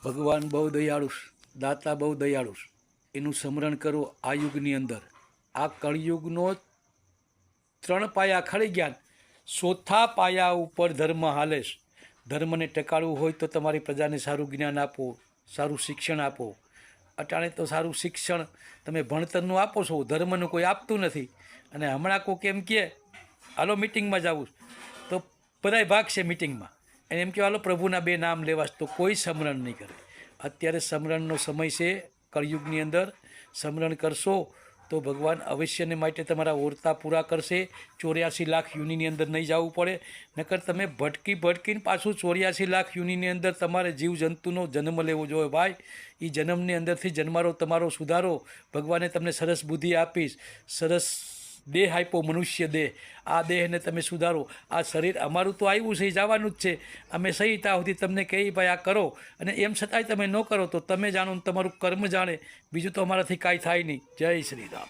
ભગવાન બહુ દયાળુ, દાતા બહુ દયાળુ, એનું સ્મરણ કરો આ યુગની અંદર. આ કળિયુગનો 3 પાયા ખરી ગયા, ચોથા પાયા ઉપર ધર્મ હાલે છે. ધર્મને ટકાળવું હોય તો તમારી પ્રજાને સારું જ્ઞાન આપો, સારું શિક્ષણ આપો. અટાણે તો સારું શિક્ષણ તમે ભણતરનું આપો છો, ધર્મનું કોઈ આપતું નથી. અને હમણાં કોઈ કેમ કહે હાલો મિટિંગમાં જવું તો બધાય ભાગશે મિટિંગમાં, અને એમ કહેવાય હાલો પ્રભુના 2 નામ લેવાશ, તો કોઈ સ્મરણ નહીં કરે. અત્યારે સ્મરણનો સમય છે. કળિયુગની અંદર સ્મરણ કરશો તો ભગવાન અવશ્યને માટે તમારા ઓરતા પૂરા કરશે. 84 લાખ યુનિની અંદર નહીં જવું પડે, નકર તમે ભટકીને પાછું 84 લાખ યુનિની અંદર તમારે જીવજંતુનો જન્મ લેવો જોઈએ. ભાઈ, એ જન્મની અંદરથી જન્મારો તમારો સુધારો. ભગવાને તમને સરસ બુદ્ધિ આપીશ, સરસ દેહ આપ્યો, મનુષ્ય દેહ. આ દેહને તમે સુધારો. આ શરીર અમારું તો આવ્યું છે, એ જવાનું જ છે. અમે સહી ત્યાં સુધી તમને કહીએ ભાઈ આ કરો, અને એમ છતાંય તમે ન કરો તો તમે જાણો ને તમારું કર્મ જાણે. બીજું તો અમારાથી કાંઈ થાય નહીં. જય શ્રી રામ.